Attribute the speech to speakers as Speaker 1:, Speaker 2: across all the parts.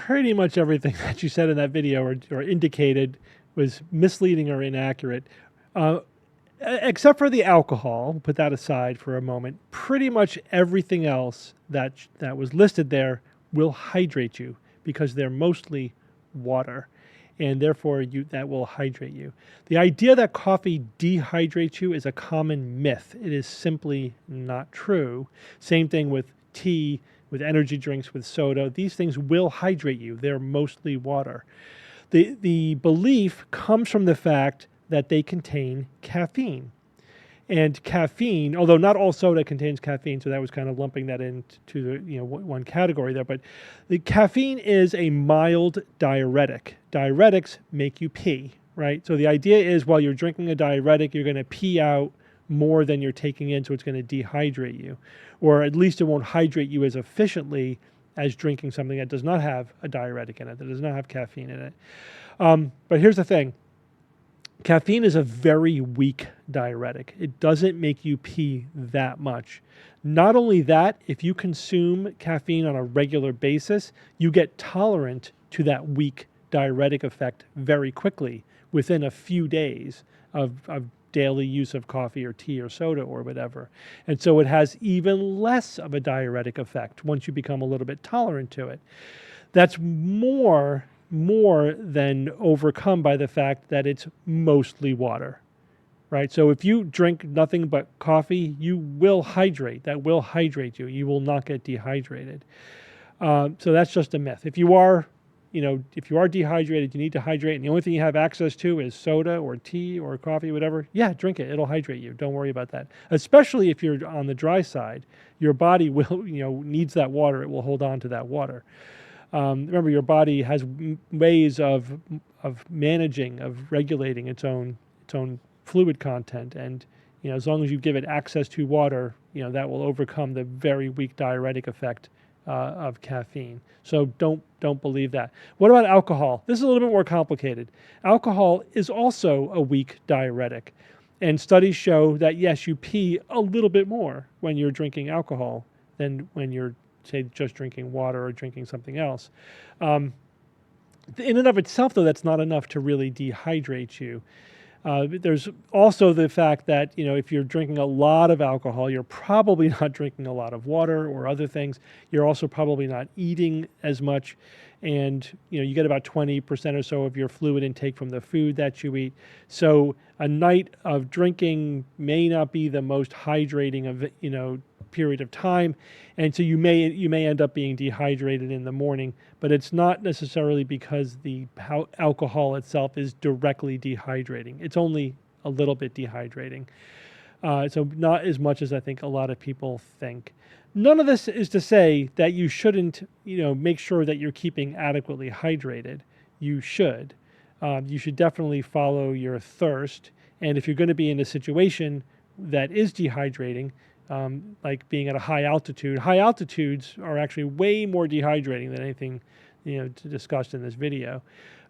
Speaker 1: pretty much everything that you said in that video or indicated was misleading or inaccurate. Uh, Except for the alcohol, put that aside for a moment, pretty much everything else that was listed there will hydrate you because they're mostly water, and therefore that will hydrate you. The idea that coffee dehydrates you is a common myth. It is simply not true. Same thing with tea, with energy drinks, with soda. These things will hydrate you. They're mostly water. The belief comes from the fact that they contain caffeine. And caffeine, although not all soda contains caffeine, so that was kind of lumping that into the one category there, but the caffeine is a mild diuretic. Diuretics make you pee, right? So the idea is while you're drinking a diuretic, you're going to pee out more than you're taking in, so it's going to dehydrate you. Or at least it won't hydrate you as efficiently as drinking something that does not have a diuretic in it, that does not have caffeine in it. But here's the thing. Caffeine is a very weak diuretic. It doesn't make you pee that much. Not only that, if you consume caffeine on a regular basis, you get tolerant to that weak diuretic effect very quickly within a few days of daily use of coffee or tea or soda or whatever. And so it has even less of a diuretic effect once you become a little bit tolerant to it. That's more than overcome by the fact that it's mostly water, right? So if you drink nothing but coffee, you will hydrate. That will hydrate you. You will not get dehydrated. So that's just a myth. If you are dehydrated, you need to hydrate, and the only thing you have access to is soda or tea or coffee, whatever, yeah, drink it. It'll hydrate you. Don't worry about that. Especially if you're on the dry side, your body will, needs that water. It will hold on to that water. Remember, your body has ways of managing, of regulating its own fluid content, and as long as you give it access to water, that will overcome the very weak diuretic effect of caffeine. So don't believe that. What about alcohol? This is a little bit more complicated. Alcohol is also a weak diuretic, and studies show that yes, you pee a little bit more when you're drinking alcohol than when you're, say, just drinking water or drinking something else. In and of itself, though, that's not enough to really dehydrate you. There's also the fact that, if you're drinking a lot of alcohol, you're probably not drinking a lot of water or other things. You're also probably not eating as much. And, you get about 20% or so of your fluid intake from the food that you eat. So a night of drinking may not be the most hydrating of, period of time, and so you may end up being dehydrated in the morning, but it's not necessarily because the alcohol itself is directly dehydrating. It's only a little bit dehydrating, so not as much as I think a lot of people think. None of this is to say that you shouldn't make sure that you're keeping adequately hydrated. You should definitely follow your thirst, and if you're going to be in a situation that is dehydrating, like being at a high altitude. High altitudes are actually way more dehydrating than anything, discussed in this video.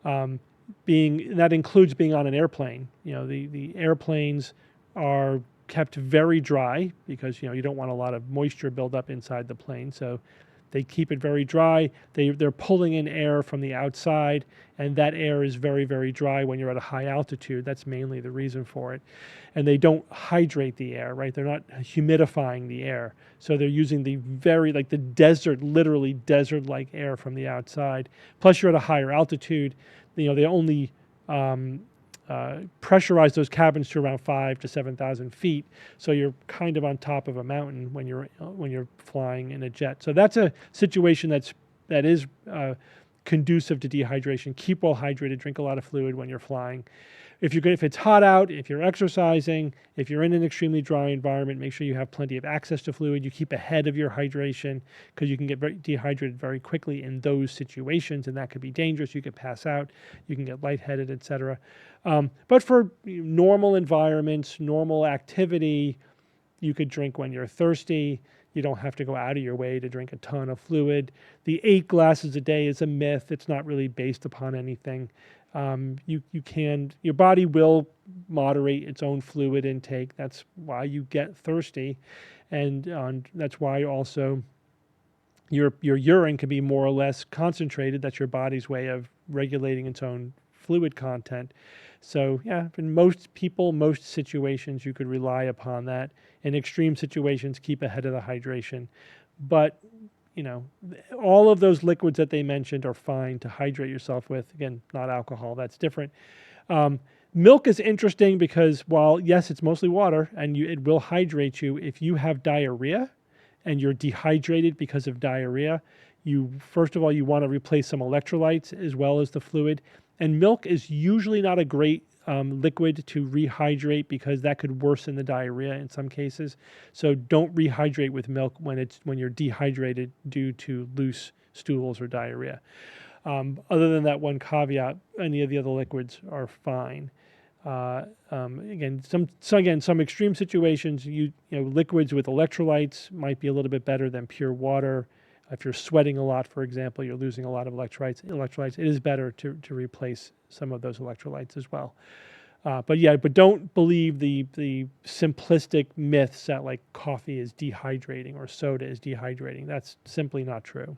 Speaker 1: That includes being on an airplane. The airplanes are kept very dry because you don't want a lot of moisture build up inside the plane. So they keep it very dry. They're pulling in air from the outside, and that air is very, very dry when you're at a high altitude. That's mainly the reason for it. And they don't hydrate the air, right? They're not humidifying the air. So they're using the the desert, literally desert-like air from the outside. Plus you're at a higher altitude. They only pressurize those cabins to around 5,000 to 7,000 feet. So you're kind of on top of a mountain when you're flying in a jet. So that's a situation that is conducive to dehydration. Keep well hydrated. Drink a lot of fluid when you're flying. If it's hot out, if you're exercising, if you're in an extremely dry environment, make sure you have plenty of access to fluid. You keep ahead of your hydration because you can get dehydrated very quickly in those situations, and that could be dangerous. You could pass out, you can get lightheaded, etc. But for normal environments, normal activity, you could drink when you're thirsty. You don't have to go out of your way to drink a ton of fluid. The 8 glasses a day is a myth. It's not really based upon anything. Your body will moderate its own fluid intake. That's why you get thirsty. And that's why also your urine can be more or less concentrated. That's your body's way of regulating its own fluid content. So yeah, in most people, most situations, you could rely upon that. In extreme situations, keep ahead of the hydration. But you know, all of those liquids that they mentioned are fine to hydrate yourself with. Again, not alcohol, that's different. Milk is interesting because while, yes, it's mostly water and it will hydrate you, if you have diarrhea and you're dehydrated because of diarrhea, first of all, you want to replace some electrolytes as well as the fluid. And milk is usually not a great liquid to rehydrate because that could worsen the diarrhea in some cases. So don't rehydrate with milk when you're dehydrated due to loose stools or diarrhea. Other than that one caveat, any of the other liquids are fine. Again, some extreme situations, liquids with electrolytes might be a little bit better than pure water. If you're sweating a lot, for example, you're losing a lot of electrolytes. It is better to replace some of those electrolytes as well. But don't believe the simplistic myths that like coffee is dehydrating or soda is dehydrating. That's simply not true.